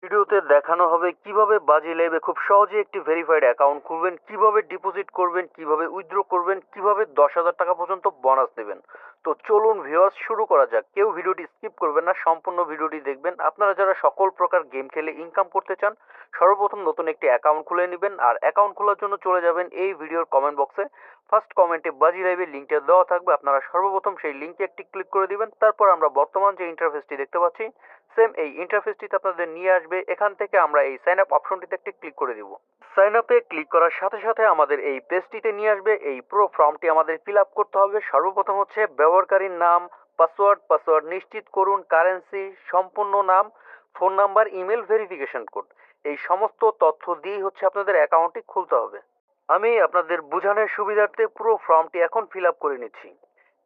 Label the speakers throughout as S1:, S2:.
S1: ভিডিওতে দেখানো হবে কিভাবে বাজি লাইভে খুব সহজে একটি ভেরিফাইড অ্যাকাউন্ট খুলবেন, কিভাবে ডিপোজিট করবেন, কিভাবে উইথড্র করবেন, কিভাবে 10,000 টাকা পর্যন্ত বোনাস দেবেন। তো চলুন ভিউয়ার্স, শুরু করা যাক। কেউ ভিডিওটি স্কিপ করবেন না, সম্পূর্ণ ভিডিওটি দেখবেন। আপনারা যারা সকল প্রকার গেম খেলে ইনকাম করতে চান, সর্বপ্রথম নতুন একটি অ্যাকাউন্ট খুলে নেবেন। আর অ্যাকাউন্ট খোলার জন্য চলে যাবেন এই ভিডিওর কমেন্ট বক্সে। ফার্স্ট কমেন্টে বাজি লাইভের লিঙ্কটা দেওয়া থাকবে, আপনারা সর্বপ্রথম সেই লিঙ্কে একটি ক্লিক করে দিবেন। তারপর আমরা বর্তমান যে ইন্টারফেসটি দেখতে পাচ্ছি, সেম এই ইন্টারফেসটিতে আপনাদের নিয়ে আসবে। এখান থেকে আমরা এই সাইন আপ অপশনটিতে একটি ক্লিক করে দিব। সাইন আপে ক্লিক করার সাথে সাথে আমাদের এই পেজটিতে নিয়ে আসবে। এই পুরো ফর্মটি আমাদের ফিল আপ করতে হবে। সর্বপ্রথম হচ্ছে ব্যবহারকারীর নাম, পাসওয়ার্ড নিশ্চিত করুন, কারেন্সি, সম্পূর্ণ নাম, phone number, email, verification code. এই সমস্ত তথ্য দিয়েই হচ্ছে আপনাদের অ্যাকাউন্টটি খুলতে হবে। আমি আপনাদের বোঝানোর সুবিধার্থে পুরো ফর্মটি এখন ফিল আপ করে নিচ্ছি।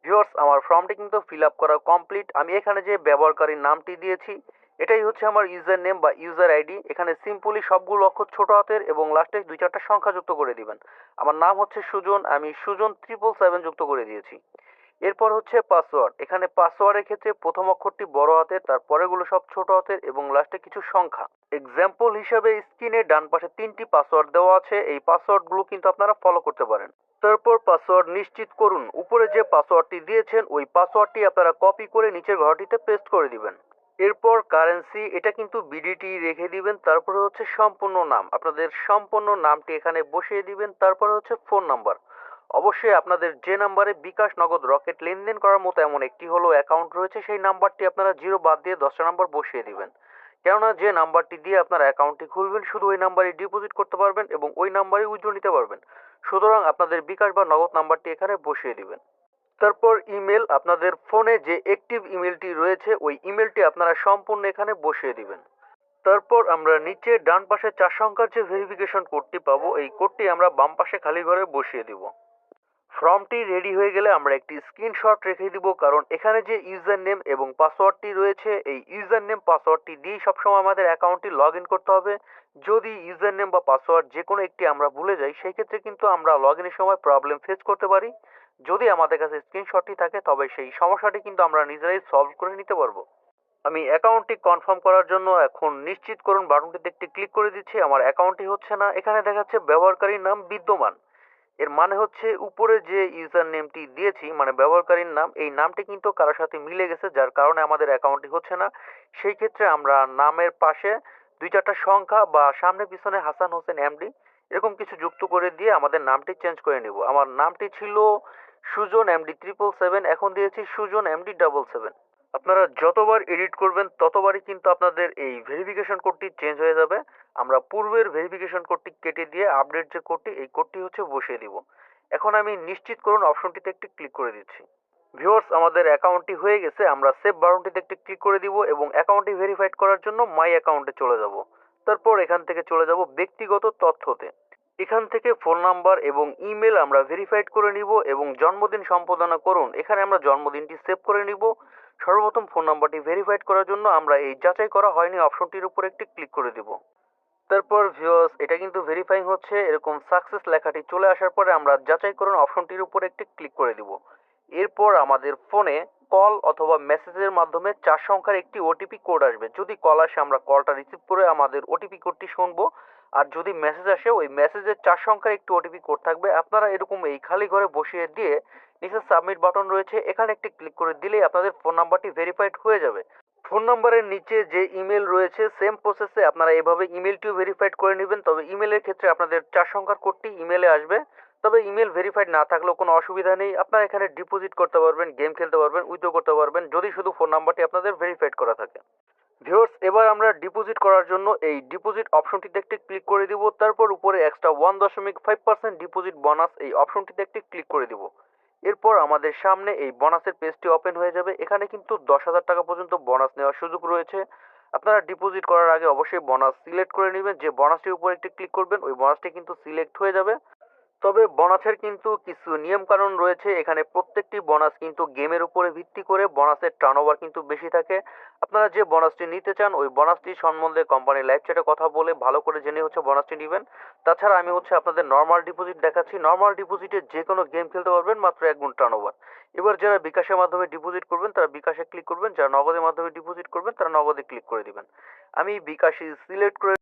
S1: ভিউয়ার্স, আমার ফর্মটি কিন্তু ফিল আপ করা কমপ্লিট। আমি এখানে যে ব্যবহারকারীর নামটি দিয়েছি, এটাই হচ্ছে আমার ইউজার নেম বা ইউজার আইডি। এখানে সিম্পলি সবগুলো অক্ষর ছোট হাতের এবং লাস্টে 2-4টা সংখ্যা যুক্ত করে দিবেন। আমার নাম হচ্ছে সুজন, আমি সুজন 777 যুক্ত করে দিয়েছি। এরপর হচ্ছে পাসওয়ার্ড। এখানে পাসওয়ার্ডের ক্ষেত্রে প্রথম অক্ষরটি বড় হাতের, তার পরেগুলো সব ছোট হাতের এবং লাস্টে কিছু সংখ্যা। এক্সাম্পল হিসাবে স্ক্রিনে ডান পাশে 3টি পাসওয়ার্ড দেওয়া আছে, এই পাসওয়ার্ডগুলো কিন্তু আপনারা ফলো করতে পারেন। তারপর পাসওয়ার্ড নিশ্চিত করুন। উপরে যে পাসওয়ার্ডটি দিয়েছেন ওই পাসওয়ার্ডটি আপনারা কপি করে নিচের ঘরটিতে পেস্ট করে দিবেন। এরপর কারেন্সি, এটা কিন্তু বিডিটি রেখে দিবেন। তারপরে হচ্ছে সম্পূর্ণ নাম, আপনাদের সম্পূর্ণ নামটি এখানে বসিয়ে দিবেন। তারপরে হচ্ছে ফোন নাম্বার। অবশ্যই আপনাদের যে নাম্বারে বিকাশ, নগদ, রকেট লেনদেন করার মতো এমন একটি হলো অ্যাকাউন্ট রয়েছে, সেই নাম্বারটি আপনারা জিরো বাদ দিয়ে 10টা নাম্বার বসিয়ে দিবেন। কেননা যে নাম্বারটি দিয়ে আপনারা অ্যাকাউন্টটি খুলবেন, শুধু ওই নাম্বারে ডিপোজিট করতে পারবেন এবং ওই নাম্বারে উইথড্র নিতে পারবেন। সুতরাং আপনাদের বিকাশ বা নগদ নাম্বারটি এখানে বসিয়ে দিবেন। তারপর ইমেল, আপনাদের ফোনে যে অ্যাক্টিভ ইমেলটি রয়েছে ওই ইমেলটি আপনারা সম্পূর্ণ এখানে বসিয়ে দিবেন। তারপর আমরা নিচে ডান পাশে 4 সংখ্যার যে ভেরিফিকেশন কোডটি পাবো, এই কোডটি আমরা বাম পাশে খালি ঘরে বসিয়ে দিব। ফর্মটি রেডি হয়ে গেলে আমরা একটি স্ক্রিনশট রেখে দিব, কারণ এখানে যে ইউজার নেম এবং পাসওয়ার্ডটি রয়েছে, এই ইউজার নেম পাসওয়ার্ডটি দিয়েই সবসময় আমাদের অ্যাকাউন্টটি লগ ইন করতে হবে। যদি ইউজার নেম বা পাসওয়ার্ড যে কোনো একটি আমরা ভুলে যাই, সেই ক্ষেত্রে কিন্তু আমরা লগ ইনের সময় প্রবলেম ফেস করতে পারি। যদি আমাদের কাছে স্ক্রিনশটটি থাকে, তবে সেই সমস্যাটি কিন্তু আমরা নিজেরাই সলভ করে নিতে পারবো। আমি অ্যাকাউন্টটি কনফার্ম করার জন্য এখন নিশ্চিত করুন বাটনটিতে একটি ক্লিক করে দিচ্ছি। আমার অ্যাকাউন্টটি হচ্ছে না, এখানে দেখাচ্ছে ব্যবহারকারীর নাম বিদ্যমান। এর মানে হচ্ছে উপরে যে ইউজার নেমটি দিয়েছি, মানে ব্যবহারকারীর নাম, এই নামটি কিন্তু কারোর সাথে মিলে গেছে, যার কারণে আমাদের অ্যাকাউন্টটি হচ্ছে না। সেই ক্ষেত্রে আমরা নামের পাশে 2-4টা সংখ্যা বা সামনে পিছনে হাসান হোসেন এমডি এরকম কিছু যুক্ত করে দিয়ে আমাদের নামটি চেঞ্জ করে নেব। আমার নামটি ছিল সুজন এমডি 777, এখন দিয়েছি সুজন এমডি 777। আপনারা যতবার এডিট করবেন ততবারই কিন্তু আপনাদের এই ভেরিফিকেশন কোডটি চেঞ্জ হয়ে যাবে। আমরা পূর্বের ভেরিফিকেশন কোডটি কেটে দিয়ে আপডেট যে কোডটি, এই কোডটি হচ্ছে বসিয়ে দিব। এখন আমি নিশ্চিত করুন অপশনটিতে একটি ক্লিক করে দিচ্ছি। ভিউয়ার্স, আমাদের অ্যাকাউন্টটি হয়ে গেছে। আমরা সেভ বাটনটিতে একটি ক্লিক করে দিব এবং অ্যাকাউন্টটি ভেরিফাইড করার জন্য মাই অ্যাকাউন্টে চলে যাব। তারপর এখান থেকে চলে যাব ব্যক্তিগত তথ্যতে। এখান থেকে ফোন নাম্বার এবং ইমেল আমরা ভেরিফাইড করে নিব এবং জন্মদিন সম্পাদনা করুন, এখানে আমরা জন্মদিনটি সেভ করে নিব। সর্বপ্রথম ফোন নাম্বারটি ভেরিফাইড করার জন্য আমরা এই যাচাই করা হয়নি অপশনটির উপর একটি ক্লিক করে দেব। তারপর ভিউয়ার্স, এটা কিন্তু ভেরিফাইং হচ্ছে। এরকম সাকসেস লেখাটি চলে আসার পরে আমরা যাচাই করুন অপশনটির উপর একটি ক্লিক করে দিব। এরপর আমাদের ফোনে কল অথবা মেসেজের মাধ্যমে 4 সংখ্যার একটি ওটিপি কোড আসবে। যদি কল আসে, আমরা কলটা রিসিভ করে আমাদের ওটিপি কোডটি শুনবো। আর যদি মেসেজ আসে, ওই মেসেজের 4 সংখ্যার একটি ওটিপি কোড থাকবে। আপনারা এরকম এই খালি ঘরে বসিয়ে দিয়ে নিচে সাবমিট বাটন রয়েছে, এখানে একটি ক্লিক করে দিলেই আপনাদের ফোন নাম্বারটি ভেরিফাইড হয়ে যাবে। ফোন নাম্বারের নিচে যে ইমেল রয়েছে, সেম প্রসেসে আপনারা এভাবে ইমেলটিও ভেরিফাইড করে নেবেন। তবে ইমেলের ক্ষেত্রে আপনাদের 4 সংখ্যার কোডটি ইমেলে আসবে। তবে ইমেল ভেরিফাইড না থাকলেও কোনো অসুবিধা নেই, আপনারা এখানে ডিপোজিট করতে পারবেন, গেম খেলতে পারবেন, উইথড্র করতে পারবেন, যদি শুধু ফোন নাম্বারটি আপনাদের ভেরিফাইড করা থাকে। ভিউয়ার্স, এবার আমরা ডিপোজিট করার জন্য এই ডিপোজিট অপশনটিতে একটি ক্লিক করে দিব। তারপর উপরে এক্সট্রা 1.5% ডিপোজিট বোনাস, এই অপশনটিতে একটি ক্লিক করে দিব। এরপর আমাদের সামনে এই বোনাসের পেজটি ওপেন হয়ে যাবে। এখানে কিন্তু 10,000 টাকা পর্যন্ত বোনাস নেওয়ার সুযোগ রয়েছে। আপনারা ডিপোজিট করার আগে অবশ্যই বোনাস সিলেক্ট করে নেবেন। যে বোনাসটির উপর একটি ক্লিক করবেন, ওই বোনাসটি কিন্তু সিলেক্ট হয়ে যাবে। তবে বোনাসের কিন্তু কিছু নিয়ম কানুন রয়েছে। এখানে প্রত্যেকটি বোনাস কিন্তু গেমের উপরে ভিত্তি করে বোনাসের টার্নওভার কিন্তু বেশি থাকে। আপনারা যে বোনাসটি নিতে চান ওই বোনাসটি সম্বন্ধে কোম্পানির লাইভ চ্যাটে কথা বলে ভালো করে জেনে হচ্ছে বোনাসটি নেবেন। তাছাড়া আমি হচ্ছে আপনাদের নর্মাল ডিপোজিট দেখাচ্ছি। নর্মাল ডিপোজিটে যে কোনো গেম খেলতে পারবেন মাত্র 1 গুণ টার্নওভার। এবার যারা বিকাশের মাধ্যমে ডিপোজিট করবেন তারা বিকাশে ক্লিক করবেন, যারা নগদের মাধ্যমে ডিপোজিট করবেন তারা নগদে ক্লিক করে দিবেন। আমি বিকাশে সিলেক্ট করে